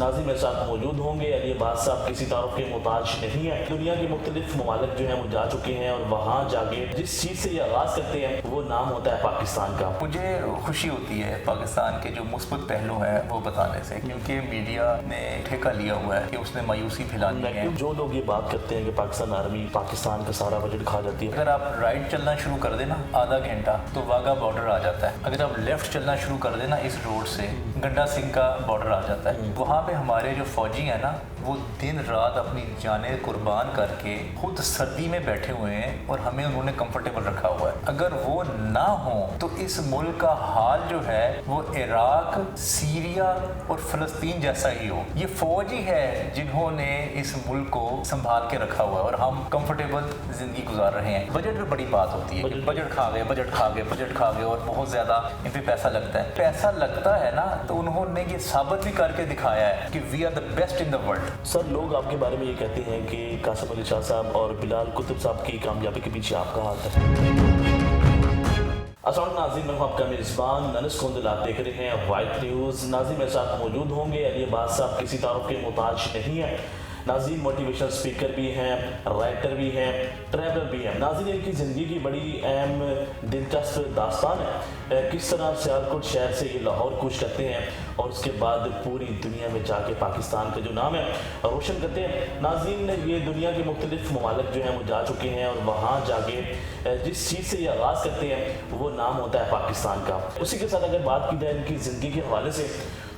ناظرین میرے ساتھ موجود ہوں گے۔ علی عباس صاحب کسی تعارف کے محتاج نہیں ہیں، دنیا کے مختلف ممالک جو ہیں وہ جا چکے ہیں اور وہاں جا کے جس چیز سے یہ آغاز کرتے ہیں وہ نام ہوتا ہے پاکستان کا۔ مجھے خوشی ہوتی ہے پاکستان کے جو مثبت پہلو ہیں وہ بتانے سے، کیونکہ میڈیا نے ٹھیکہ لیا ہوا ہے کہ اس نے مایوسی پھیلانی ہے۔ جو لوگ یہ بات کرتے ہیں کہ پاکستان آرمی پاکستان کا سارا بجٹ کھا جاتی ہے، اگر آپ رائٹ چلنا شروع کر دینا آدھا گھنٹہ تو واگا بارڈر آ جاتا ہے، اگر آپ لیفٹ چلنا شروع کر دینا اس روڈ سے گنڈا سنگھ کا بارڈر آ جاتا ہے۔ وہاں پہ ہمارے جو فوجی ہیں نا وہ دن رات اپنی جانیں قربان کر کے خود سردی میں بیٹھے ہوئے ہیں اور ہمیں انہوں نے کمفرٹیبل رکھا ہوا ہے۔ اگر وہ نہ ہوں تو اس ملک کا حال جو ہے وہ عراق، سیریا اور فلسطین جیسا ہی ہو۔ یہ فوج ہی ہے جنہوں نے اس ملک کو سنبھال کے رکھا ہوا ہے اور ہم کمفرٹیبل زندگی گزار رہے ہیں۔ بجٹ پہ بڑی بات ہوتی ہے کہ بجٹ کھا گئے اور بہت زیادہ ان پہ پیسہ لگتا ہے۔ پیسہ لگتا ہے نا تو انہوں نے یہ ثابت بھی کر کے دکھایا ہے کہ we are the best in the world. Sir لوگ آپ کے بارے میں یہ کہتے ہیں کہ قاسم علی شاہ صاحب اور بلال قطب صاحب کی کامیابی کے پیچھے آپ کا ہاتھ ہے۔ السلام علیکم ناظرین، میں ہوں آپ کا میزبان انس کندل، آپ دیکھ رہے ہیں وائٹ نیوز۔ ناظرین میرے ساتھ موجود ہوں گے، علی عباس صاحب کسی تعارف کے محتاج نہیں ہیں۔ ناظرین موٹیویشنل اسپیکر بھی ہیں، رائٹر بھی ہیں، ٹریولر بھی ہیں۔ ناظرین ان کی زندگی کی بڑی اہم دلچسپ داستان ہے، کس طرح سیالکوٹ شہر سے یہ لاہور کوچ کرتے ہیں اور اس کے بعد پوری دنیا میں جا کے پاکستان کا جو نام ہے روشن کرتے ہیں۔ ناظرین یہ دنیا کے مختلف ممالک جو ہیں وہ جا چکے ہیں اور وہاں جا کے جس چیز سے یہ آغاز کرتے ہیں وہ نام ہوتا ہے پاکستان کا۔ اسی کے ساتھ اگر بات کی جائے ان کی زندگی کے حوالے سے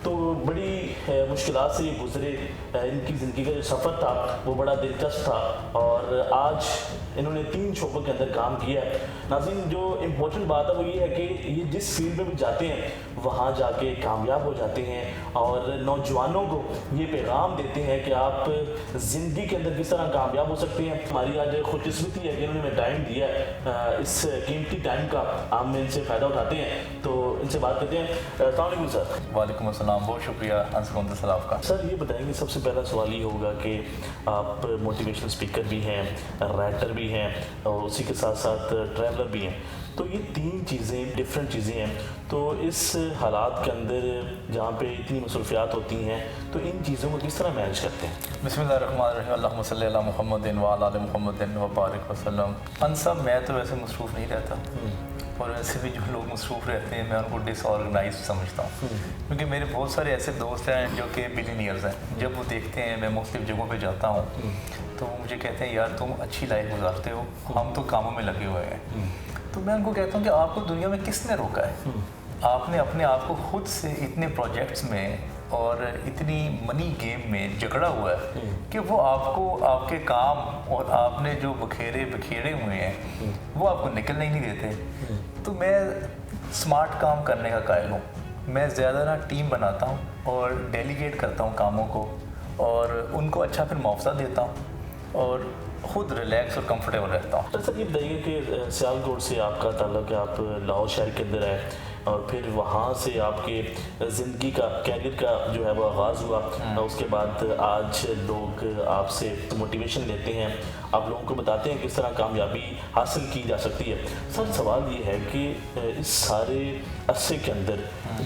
تو بڑی مشکلات سے یہ گزرے، ان کی زندگی کا جو سفر تھا وہ بڑا دلچسپ تھا اور آج انہوں نے 3 شعبوں کے اندر کام کیا ہے۔ ناظرین جو امپورٹنٹ بات ہے وہ یہ ہے کہ یہ جس فیلڈ میں بھی جاتے ہیں وہاں جا کے کامیاب ہو جاتے ہیں اور نوجوانوں کو یہ پیغام دیتے ہیں کہ آپ زندگی کے اندر کس طرح کامیاب ہو سکتے ہیں۔ ہماری آج خوش قسمتی ہے کہ انہوں نے ہمیں ٹائم دیا ہے، اس قیمتی ٹائم کا ہم ان سے فائدہ اٹھاتے ہیں، تو ان سے بات کرتے ہیں۔ السلام علیکم سر۔ وعلیکم السلام، بہت شکریہ انس کندل صاحب کا۔ سر یہ بتائیں گے، سب سے پہلا سوال یہ ہوگا کہ آپ موٹیویشنل اسپیکر بھی ہیں، رائٹر بھی ہیں اور اسی کے ساتھ ساتھ ٹریولر بھی ہیں، تو یہ 3 چیزیں ڈفرینٹ چیزیں ہیں، تو اس حالات کے اندر جہاں پہ اتنی مصروفیات ہوتی ہیں تو ان چیزوں کو کس طرح مینیج کرتے ہیں؟ بسم اللہ الرحمن الرحیم، اللہم صلی علی محمد وعلی آل محمد وبارک وسلم۔ انس صاحب میں تو ویسے مصروف نہیں رہتا، اور ویسے بھی جو لوگ مصروف رہتے ہیں میں ان کو ڈس آرگنائز سمجھتا ہوں، کیونکہ میرے بہت سارے ایسے دوست ہیں جو کہ بلینئرز ہیں۔ جب وہ دیکھتے ہیں میں مختلف جگہوں پہ جاتا ہوں تو وہ مجھے کہتے ہیں یار تم اچھی لائف گزارتے ہو، ہم تو کاموں میں لگے ہوئے ہیں۔ تو میں ان کو کہتا ہوں کہ آپ کو دنیا میں کس نے روکا ہے؟ آپ نے اپنے آپ کو خود سے اتنے پروجیکٹس میں اور اتنی منی گیم میں جکڑا ہوا ہے کہ وہ آپ کو آپ کے کام اور آپ نے جو بکھیرے ہوئے ہیں وہ آپ کو نکلنے ہی نہیں دیتے۔ تو میں سمارٹ کام کرنے کا قائل ہوں، میں زیادہ نہ ٹیم بناتا ہوں اور ڈیلیگیٹ کرتا ہوں کاموں کو اور ان کو اچھا پھر معاوضہ دیتا ہوں اور خود ریلیکس اور کمفرٹیبل رہتا ہوں۔ سر یہ بتائیے کہ سیالکوٹ سے آپ کا تعلق ہے، آپ لاہور شہر کے اندر ہے اور پھر وہاں سے آپ کے زندگی کا کیریئر کا جو ہے وہ آغاز ہوا، اس کے بعد آج لوگ آپ سے موٹیویشن لیتے ہیں، آپ لوگوں کو بتاتے ہیں کس طرح کامیابی حاصل کی جا سکتی ہے۔ سر سوال یہ ہے کہ اس سارے عرصے کے اندر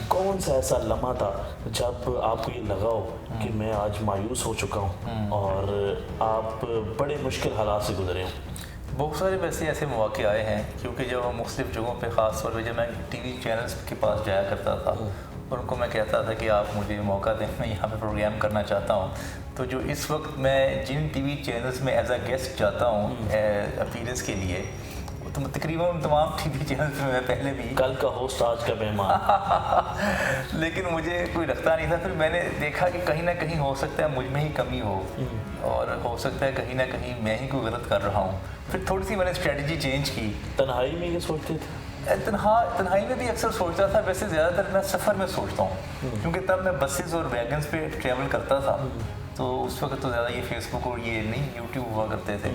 کون سا ایسا لمحہ تھا جب آپ کو یہ لگا ہو کہ میں آج مایوس ہو چکا ہوں اور آپ بڑے مشکل حالات سے گزرے ہوں؟ بہت سارے ویسے ایسے مواقع آئے ہیں، کیونکہ جب ہم مختلف جگہوں پہ خاص طور پہ جب میں ٹی وی چینلز کے پاس جایا کرتا تھا اور ان کو میں کہتا تھا کہ آپ مجھے موقع دیں، میں یہاں پہ پروگرام کرنا چاہتا ہوں، تو جو اس وقت میں جن ٹی وی چینلز میں ایز اے گیسٹ جاتا ہوں اپیرنس کے لیے، تو تقریباً تمام ٹی وی چینلز میں پہلے بھی کل کا ہوسٹ آج کا مہمان لیکن مجھے کوئی رکھتا نہیں تھا۔ پھر میں نے دیکھا کہ کہیں نہ کہیں ہو سکتا ہے مجھ میں ہی کمی ہو اور ہو سکتا ہے کہیں نہ کہیں میں ہی کوئی غلط کر رہا ہوں۔ پھر تھوڑی سی میں نے اسٹریٹجی چینج کی۔ تنہائی میں یہ سوچتے تھے؟ تنہائی میں بھی اکثر سوچتا تھا، ویسے زیادہ تر میں سفر میں سوچتا ہوں، کیونکہ تب میں بسز اور ویگنز پہ ٹریول کرتا تھا، تو اس وقت تو زیادہ یہ فیس بک اور یہ نہیں یوٹیوب ہوا کرتے تھے،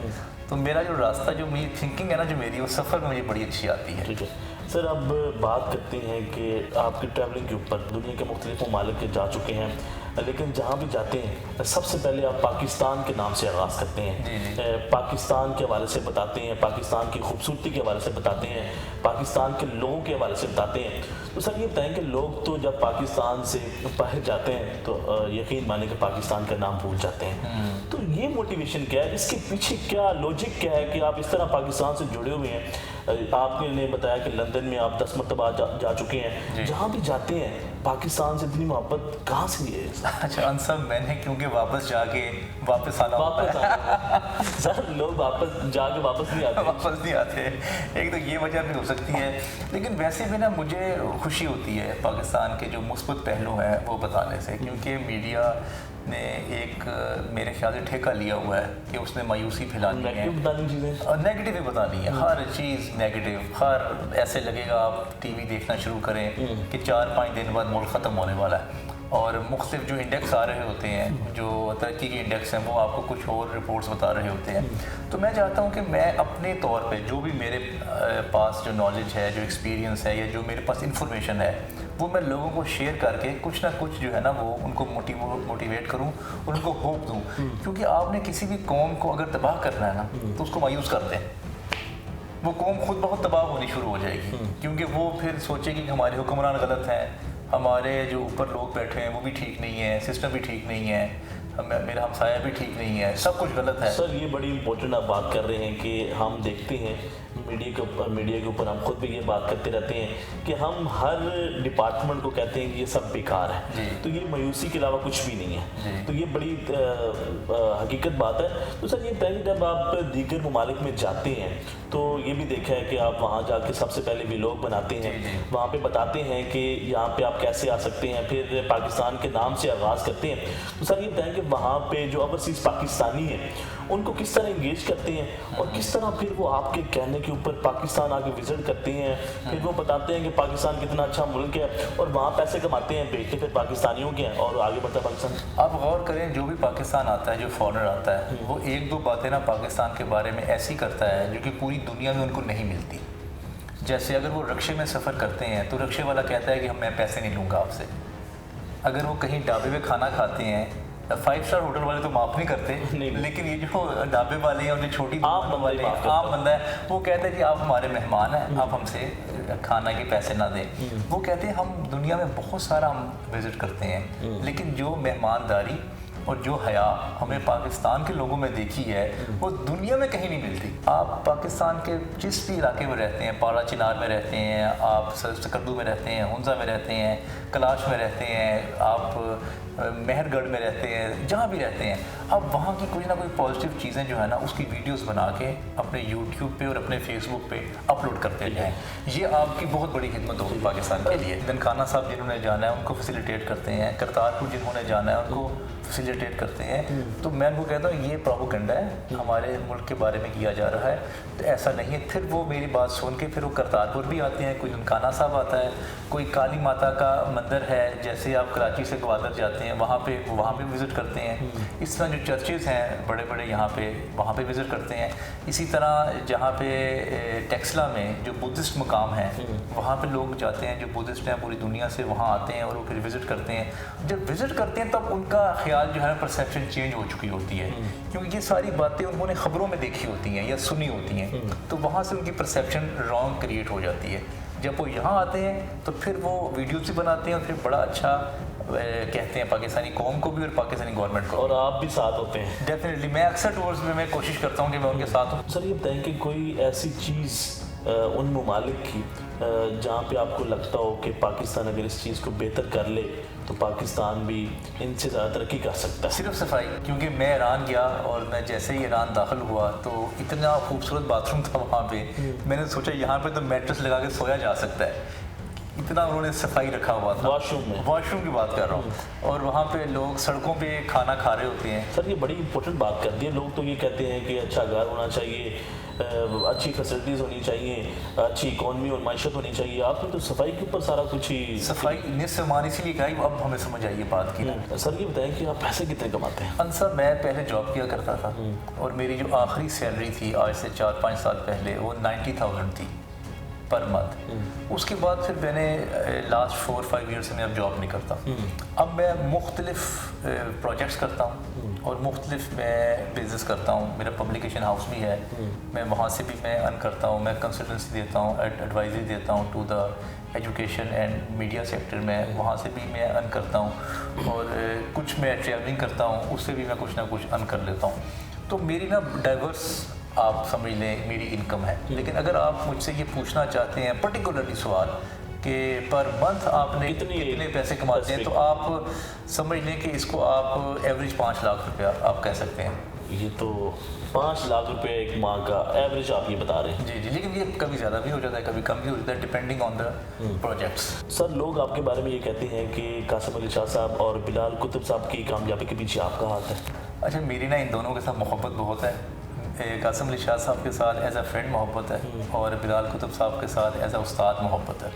تو میرا جو راستہ جو میری تھنکنگ ہے نا جو میری وہ سفر میں مجھے بڑی اچھی آتی ہے۔ ٹھیک ہے سر، اب بات کرتے ہیں کہ آپ کی ٹریولنگ کے اوپر دنیا کے مختلف ممالک کے جا چکے ہیں، لیکن جہاں بھی جاتے ہیں سب سے پہلے آپ پاکستان کے نام سے آغاز کرتے ہیں، پاکستان کے حوالے سے بتاتے ہیں، پاکستان کی خوبصورتی کے حوالے سے بتاتے ہیں، پاکستان کے لوگوں کے حوالے سے بتاتے ہیں، تو سر یہ بتائیں کہ لوگ تو جب پاکستان سے باہر جاتے ہیں تو یقین مانیں کہ پاکستان کا نام بھول جاتے ہیں، تو یہ موٹیویشن کیا ہے، اس کے پیچھے کیا لوجک کیا ہے کہ آپ اس طرح پاکستان سے جڑے ہوئے ہیں؟ آپ نے بتایا کہ لندن میں آپ 10 مرتبہ جا چکے ہیں، جہاں بھی جاتے ہیں پاکستان سے اتنی محبت کہاں سے ہے؟ اچھا انصر، میں نے کیونکہ واپس جا کے واپس آنا سر لوگ واپس جا کے واپس نہیں آتے ایک تو یہ وجہ بھی ہو سکتی ہے، لیکن ویسے بھی نا مجھے خوشی ہوتی ہے پاکستان کے جو مثبت پہلو ہیں وہ بتانے سے، کیونکہ میڈیا نے ایک میرے خیال سے ٹھیکہ لیا ہوا ہے کہ اس نے مایوسی پھیلانی ہے اور نیگیٹو ہی بتانی ہے، ہر چیز نیگیٹو، ہر ایسے لگے گا آپ ٹی وی دیکھنا شروع کریں کہ 4-5 دن بعد ملک ختم ہونے والا ہے، اور مختلف جو انڈیکس آ رہے ہوتے ہیں، جو ترقی کے انڈیکس ہیں، وہ آپ کو کچھ اور رپورٹس بتا رہے ہوتے ہیں۔ تو میں چاہتا ہوں کہ میں اپنے طور پہ جو بھی میرے پاس جو نالج ہے، جو ایکسپیرینس ہے، یا جو میرے پاس انفارمیشن ہے، وہ میں لوگوں کو شیئر کر کے کچھ نہ کچھ جو ہے نا وہ ان کو موٹیویٹ کروں اور ان کو ہوپ دوں، کیونکہ آپ نے کسی بھی قوم کو اگر تباہ کرنا ہے نا تو اس کو مایوس کرتے ہیں، وہ قوم خود بہت تباہ ہونی شروع ہو جائے گی، کیونکہ وہ پھر سوچے گی کہ ہمارے حکمران غلط ہیں، ہمارے جو اوپر لوگ بیٹھے ہیں وہ بھی ٹھیک نہیں ہیں، سسٹم بھی ٹھیک نہیں ہے، میرا ہمسایہ بھی ٹھیک نہیں ہے، سب کچھ غلط ہے۔ سر یہ بڑی امپورٹنٹ آپ بات کر رہے ہیں کہ ہم دیکھتے ہیں میڈیا کے اوپر ہم خود بھی یہ بات کرتے رہتے ہیں کہ ہم ہر ڈپارٹمنٹ کو کہتے ہیں کہ یہ سب بیکار ہے، تو یہ مایوسی کے علاوہ کچھ بھی نہیں ہے، تو یہ بڑی حقیقت بات ہے۔ تو سر یہ پہلے جب آپ دیگر ممالک میں جاتے ہیں تو یہ بھی دیکھا ہے کہ آپ وہاں جا کے سب سے پہلے ولاگ بناتے ہیں، وہاں پہ بتاتے ہیں کہ یہاں پہ آپ کیسے آ سکتے ہیں، پھر پاکستان کے نام سے آغاز کرتے ہیں۔ تو سر یہ بتائیں کہ وہاں پہ جو اوورسیز پاکستانی ہیں ان کو کس طرح انگیج کرتے ہیں، اور کس طرح پھر وہ آپ کے کہنے کے اوپر پاکستان آ کے وزٹ کرتے ہیں، پھر وہ بتاتے ہیں کہ پاکستان کتنا اچھا ملک ہے، اور وہاں پیسے کماتے ہیں، بیچتے پھر پاکستانیوں کے ہیں اور آگے بڑھتا ہے پاکستان۔ آپ غور کریں، جو بھی پاکستان آتا ہے، جو فارنر آتا ہے، وہ 1-2 باتیں نا پاکستان کے بارے میں ایسی کرتا ہے جو کہ پوری دنیا میں ان کو نہیں ملتی۔ جیسے اگر وہ رکشے میں سفر کرتے ہیں تو رکشے والا کہتا ہے کہ میں پیسے نہیں لوں گا آپ سے۔ اگر وہ کہیں ڈھابے میں کھانا کھاتے ہیں، 5 اسٹار ہوٹل والے تو معاف نہیں کرتے، لیکن یہ جو ڈھابے والے ہیں اور جو چھوٹی دکان والے ہیں، عام بندہ ہے، وہ کہتے ہیں کہ آپ ہمارے مہمان ہیں، آپ ہم سے کھانا کے پیسے نہ دیں۔ وہ کہتے ہیں ہم دنیا میں بہت سارا ہم وزٹ کرتے ہیں، لیکن جو مہمانداری اور جو حیا ہمیں پاکستان کے لوگوں میں دیکھی ہے وہ دنیا میں کہیں نہیں ملتی۔ آپ پاکستان کے جس بھی علاقے میں رہتے ہیں، پارا چنار میں رہتے ہیں، آپ سکردو میں رہتے ہیں، ہنزا میں رہتے ہیں، کلاش میں رہتے ہیں، آپ مہر گڑھ میں رہتے ہیں، جہاں بھی رہتے ہیں، اب وہاں کی کوئی نہ کوئی پازیٹیو چیزیں جو ہے نا اس کی ویڈیوز بنا کے اپنے یوٹیوب پہ اور اپنے فیس بک پہ اپلوڈ کرتے جائیں۔ یہ آپ کی بہت بڑی خدمت ہوگی پاکستان کے لیے۔ خانہ صاحب جنہوں نے جانا ہے ان کو فیسیلیٹیٹ کرتے ہیں، کرتارپور جنہوں نے جانا ہے ان کو فیسیلیٹیٹ کرتے ہیں۔ تو میں ان کو کہتا ہوں یہ پروپیگنڈا ہے، ہمارے ملک کے بارے میں کیا جا رہا ہے، تو ایسا نہیں ہے۔ پھر وہ میری بات سن کے پھر وہ کرتارپور بھی آتے ہیں، کوئی خانہ صاحب آتا ہے، کوئی کالی ماتا کا مندر ہے، جیسے آپ کراچی سے گوادر جاتے ہیں وہاں پہ وزٹ کرتے ہیں۔ اس طرح جو چرچز ہیں بڑے بڑے یہاں پہ وہاں پہ وزٹ کرتے ہیں۔ اسی طرح جہاں پہ ٹیکسلا میں جو بدھسٹ مقام ہیں وہاں پہ لوگ جاتے ہیں، جو بدھسٹ ہیں پوری دنیا سے وہاں آتے ہیں اور وہ پھر وزٹ کرتے ہیں۔ جب وزٹ کرتے ہیں تب ان کا خیال جو ہے پرسیپشن چینج ہو چکی ہوتی ہے، کیونکہ یہ ساری باتیں انہوں نے خبروں میں دیکھی ہوتی ہیں یا سنی ہوتی ہیں، تو وہاں سے ان کی پرسیپشن رانگ کریٹ ہو جاتی ہے۔ جب وہ یہاں آتے ہیں تو پھر وہ ویڈیوز بھی بناتے ہیں اور پھر بڑا اچھا کہتے ہیں پاکستانی قوم کو بھی اور پاکستانی گورنمنٹ کو، اور آپ بھی ساتھ ہوتے ہیں۔ ڈیفینیٹلی میں اکثر ٹورز میں کوشش کرتا ہوں کہ میں ان کے ساتھ ہوں۔ سر یہ بتائیں کہ کوئی ایسی چیز ان ممالک کی جہاں پہ آپ کو لگتا ہو کہ پاکستان اگر اس چیز کو بہتر کر لے تو پاکستان بھی ان سے زیادہ ترقی کر سکتا ہے؟ صرف صفائی، کیونکہ میں ایران گیا اور میں جیسے ہی ایران داخل ہوا تو اتنا خوبصورت باتھ روم تھا وہاں پہ، میں نے سوچا یہاں پہ تو میٹرس لگا کے سویا جا سکتا ہے، اتنا انہوں نے صفائی رکھا ہوا تھا۔ واش روم کی بات کر رہا ہوں، اور وہاں پہ لوگ سڑکوں پہ کھانا کھا رہے ہوتے ہیں۔ سر یہ بڑی امپورٹنٹ بات کر دی ہے، لوگ تو یہ کہتے ہیں کہ اچھا گھر ہونا چاہیے، اچھی فیسلٹیز ہونی چاہیے، اچھی اکانومی اور معیشت ہونی چاہیے، آپ نے تو صفائی کے اوپر سارا کچھ ہی صفائی نصف مان اسی لیے کہا، اب ہمیں سمجھ آئی یہ بات کی نا۔ سر یہ بتائیں کہ آپ پیسے کتنے کماتے ہیں؟ انصر میں پہلے جاب کیا کرتا تھا اور میری جو آخری سیلری تھی آج سے 4-5 سال پہلے وہ 90,000 تھی، پر منتھ. اس کے بعد پھر میں نے لاسٹ 4-5 ایئر سے میں اب جاب نہیں کرتا. اب میں مختلف پروجیکٹس کرتا ہوں اور مختلف میں بزنس کرتا ہوں. میرا پبلیکیشن ہاؤس بھی ہے, میں وہاں سے بھی میں ارن کرتا ہوں. میں کنسلٹنسی دیتا ہوں, ایڈوائزری دیتا ہوں to the education and media sector میں, وہاں سے بھی میں ارن کرتا ہوں. اور کچھ میں ٹریولنگ کرتا ہوں, اس سے بھی میں کچھ نہ کچھ ارن کر لیتا ہوں. تو میری نا ڈائیورس آپ سمجھ لیں میری انکم ہے. لیکن اگر آپ مجھ سے یہ پوچھنا چاہتے ہیں پرٹیکولرلی سوال کہ پر منتھ آپ نے کتنے پیسے کماتے ہیں, تو آپ سمجھ لیں کہ اس کو آپ ایوریج 5 لاکھ روپیہ آپ کہہ سکتے ہیں. یہ تو 5 لاکھ روپے ایک ماہ کا ایوریج آپ یہ بتا رہے ہیں. جی جی, لیکن یہ کبھی زیادہ بھی ہو جاتا ہے, کبھی کم بھی ہو جاتا ہے, ڈپینڈنگ آن دا پروجیکٹس. سر لوگ آپ کے بارے میں یہ کہتے ہیں کہ قاسم علی شاہ صاحب اور بلال قطب صاحب کی کامیابی کے پیچھے آپ کا ہاتھ ہے. اچھا, میری نا ان دونوں کے ساتھ محبت بہت ہے. قاسم علی شاہ صاحب کے ساتھ ایز اے فرینڈ محبت ہے, اور بلال قطب صاحب کے ساتھ ایز اے استاد محبت ہے.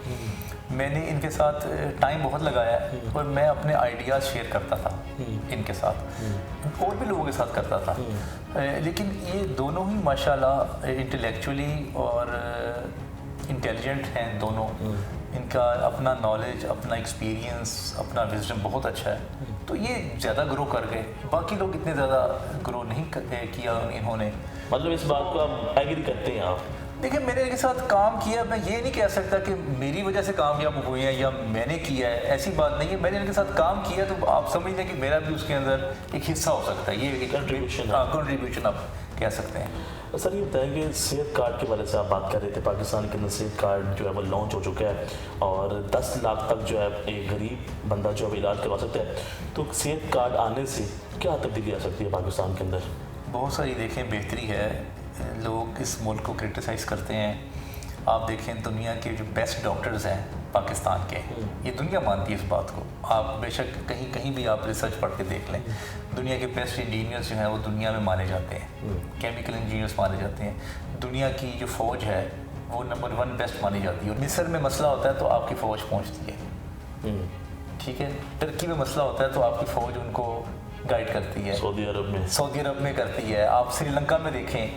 میں نے ان کے ساتھ ٹائم بہت لگایا ہے, اور میں اپنے آئیڈیاز شیئر کرتا تھا ان کے ساتھ, اور بھی لوگوں کے ساتھ کرتا تھا. لیکن یہ دونوں ہی ماشاءاللہ انٹلیکچولی اور انٹیلیجنٹ ہیں دونوں. ان کا اپنا نالج, اپنا ایکسپیرینس, اپنا وزڈم بہت اچھا ہے. تو یہ زیادہ گرو کر گئے, باقی لوگ اتنے زیادہ گرو نہیں کیا انہوں نے. مطلب اس بات کو آپ ایگری کرتے ہیں آپ؟ دیکھیں, میں نے ان کے ساتھ کام کیا, میں یہ نہیں کہہ سکتا کہ میری وجہ سے کامیاب ہوئے ہیں یا میں نے کیا ہے, ایسی بات نہیں ہے. میں نے ان کے ساتھ کام کیا تو آپ سمجھ لیں کہ میرا بھی اس کے اندر ایک حصہ ہو سکتا ہے. یہ کنٹریبیوشن آپ کہہ سکتے ہیں. سر یہ بتائیں کہ صحت کارڈ کے بارے سے آپ بات کر رہے تھے. پاکستان کے اندر صحت کارڈ جو ہے وہ لانچ ہو چکا ہے, اور 10 لاکھ تک جو ہے ایک غریب بندہ جو ہے علاج کروا سکتا ہے. تو صحت کارڈ آنے سے کیا تبدیلی آ سکتی ہے پاکستان کے اندر؟ بہت ساری دیکھیں بہتری ہے. لوگ اس ملک کو کرٹیسائز کرتے ہیں. آپ دیکھیں دنیا کے جو بیسٹ ڈاکٹرز ہیں پاکستان کے, یہ دنیا مانتی ہے اس بات کو. آپ بے شک کہیں بھی آپ ریسرچ پڑھ کے دیکھ لیں, دنیا کے بیسٹ انجینئرز جو ہیں وہ دنیا میں مانے جاتے ہیں, کیمیکل انجینئرز مانے جاتے ہیں. دنیا کی جو فوج ہے وہ نمبر 1 بیسٹ مانی جاتی ہے. اور مصر میں مسئلہ ہوتا ہے تو آپ کی فوج پہنچتی ہے, ٹھیک ہے. ٹرکی میں مسئلہ ہوتا ہے تو آپ کی فوج ان کو گائیڈ کرتی ہے. سعودی عرب میں کرتی ہے. آپ سری لنکا میں دیکھیں,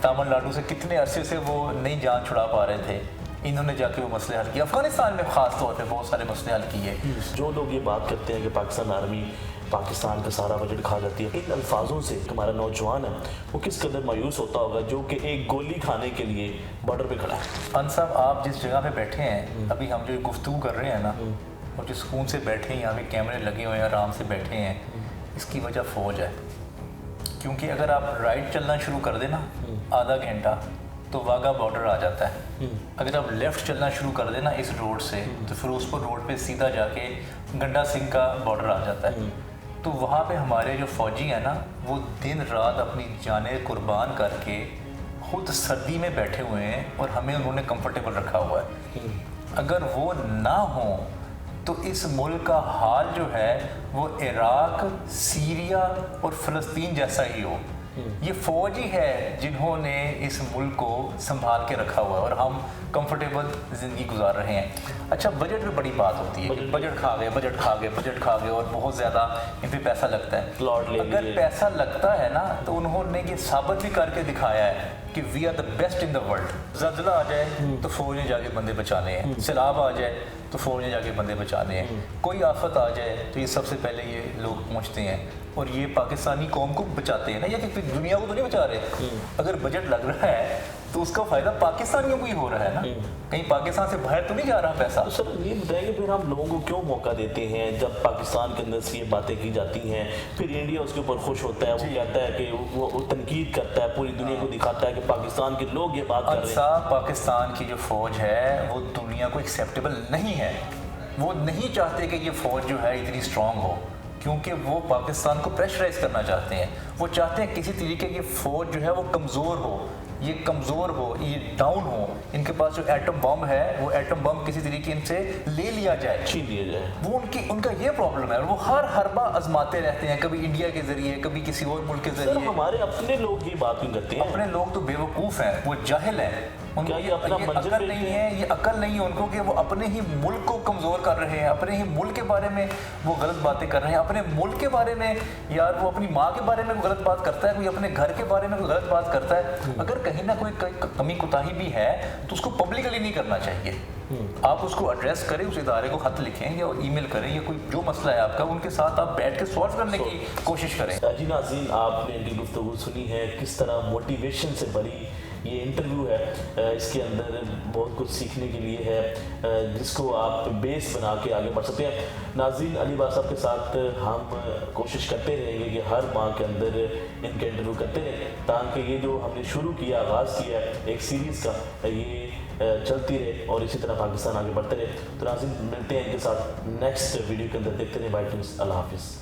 تامل ناڈو سے کتنے عرصے سے وہ نہیں جان چھڑا پا رہے تھے, انہوں نے جا کے وہ مسئلے حل کیے. افغانستان میں خاص طور پہ بہت سارے مسئلے حل کیے. جو لوگ یہ بات کرتے ہیں کہ پاکستان آرمی پاکستان کا سارا بجٹ کھا جاتی ہے, ان الفاظوں سے ہمارا نوجوان ہے وہ کس قدر مایوس ہوتا ہوگا جو کہ ایک گولی کھانے کے لیے بارڈر پہ کھڑا ہے. ان صاحب, آپ جس جگہ پہ بیٹھے ہیں ابھی, ہم جو گفتگو کر رہے ہیں نا, اور جو سکون سے بیٹھے ہیں, یہاں پہ کیمرے لگے ہوئے ہیں, آرام سے بیٹھے ہیں, اس کی وجہ فوج ہے. کیونکہ اگر آپ رائٹ چلنا شروع کر دیں نا آدھا گھنٹہ تو واگا بارڈر آ جاتا ہے. اگر آپ لیفٹ چلنا شروع کر دیں نا اس روڈ سے تو فیروزپور روڈ پہ سیدھا جا کے گنڈا سنگھ کا بارڈر آ جاتا ہے. تو وہاں پہ ہمارے جو فوجی ہیں نا وہ دن رات اپنی جانیں قربان کر کے خود سردی میں بیٹھے ہوئے ہیں, اور ہمیں انہوں نے کمفرٹیبل رکھا ہوا ہے. اگر وہ نہ ہوں تو اس ملک کا حال جو ہے وہ عراق, سیریا اور فلسطین جیسا ہی ہو. یہ فوج ہی ہے جنہوں نے اس ملک کو سنبھال کے رکھا ہوا ہے, اور ہم کمفرٹیبل زندگی گزار رہے ہیں. اچھا, بجٹ میں بڑی بات ہوتی ہے کہ بجٹ کھا گئے اور بہت زیادہ ان پہ پیسہ لگتا ہے. اگر پیسہ لگتا ہے نا تو انہوں نے یہ ثابت بھی کر کے دکھایا ہے کہ we are the best in the world. زلزلہ آ جائے تو فوج نے جا کے بندے بچانے ہیں, سیلاب آ جائے تو فوج نے جا کے بندے بچانے ہیں, کوئی آفت آ جائے تو یہ سب سے پہلے یہ لوگ پہنچتے ہیں, اور یہ پاکستانی قوم کو بچاتے ہیں نا, یہ کہ دنیا کو تو نہیں بچا رہے. اگر بجٹ لگ رہا ہے تو اس کا فائدہ پاکستانیوں کو ہی ہو رہا ہے نا, کہیں پاکستان سے باہر تو نہیں جا رہا پیسہ. تو سر یہ بتائیں کہ پھر ہم لوگوں کو کیوں موقع دیتے ہیں جب پاکستان کے اندر سے یہ باتیں کی جاتی ہیں, پھر انڈیا اس کے اوپر خوش ہوتا ہے, وہ کہتا ہے کہ وہ تنقید کرتا ہے, پوری دنیا کو دکھاتا ہے کہ پاکستان کے لوگ یہ بات کر رہے ہیں. پاکستان کی جو فوج ہے وہ دنیا کو ایکسیپٹیبل نہیں ہے. وہ نہیں چاہتے کہ یہ فوج جو ہے اتنی اسٹرانگ ہو, کیونکہ وہ پاکستان کو پریشرائز کرنا چاہتے ہیں. وہ چاہتے ہیں کسی طریقے کی فوج جو ہے وہ کمزور ہو, یہ ڈاؤن ہو. ان کے پاس جو ایٹم بم ہے وہ ایٹم بم کسی طریقے ان سے لے لیا جائے, چھین لیا جائے. وہ ان کا یہ پرابلم ہے, اور وہ ہر حربہ آزماتے رہتے ہیں, کبھی انڈیا کے ذریعے, کبھی کسی اور ملک کے ذریعے. ہمارے اپنے لوگ یہ بات کیوں کرتے ہیں؟ اپنے لوگ تو بے وقوف ہیں, وہ جاہل ہیں. ان کیا کو یہ اپنا یہ منزل عقل نہیں ہے، یہ عقل نہیں ہے ان کو کہ وہ اپنے ہی ملک کو کمزور کر رہے ہیں، اپنے ہی ملک کے بارے میں وہ غلط باتیں کر رہے ہیں، اپنے ملک کے بارے میں یار وہ اپنی ماں کے بارے میں کوئی غلط بات کرتا ہے، کوئی اپنے گھر کے بارے میں کوئی غلط بات کرتا ہے، اگر کہیں نہ کوئی کمی کوتاہی بھی ہے تو اس کو پبلکلی نہیں کرنا چاہیے. آپ اس کو ایڈریس کریں، اس ادارے کو خط لکھیں یا ای میل کریں، یا کوئی جو مسئلہ ہے آپ کا ان کے ساتھ آپ بیٹھ کے سالو کرنے کی کوشش کریں. جی ناظرین، آپ نے ان کی گفتگو سنی ہے، کس طرح موٹیویشن سے بھری یہ انٹرویو ہے. اس کے اندر بہت کچھ سیکھنے کے لیے ہے جس کو آپ بیس بنا کے آگے بڑھ سکتے ہیں. ناظرین، علی بھائی صاحب کے ساتھ ہم کوشش کرتے رہیں گے کہ ہر ماہ کے اندر ان کے انٹرویو کرتے رہیں تاکہ یہ جو ہم نے شروع کیا، آغاز کیا ہے ایک سیریز کا، یہ چلتی رہے اور اسی طرح پاکستان آگے بڑھتے رہے. تو ناظرین، ملتے ہیں ان کے ساتھ نیکسٹ ویڈیو کے اندر. دیکھتے رہیں وائٹ نیوز. اللہ حافظ.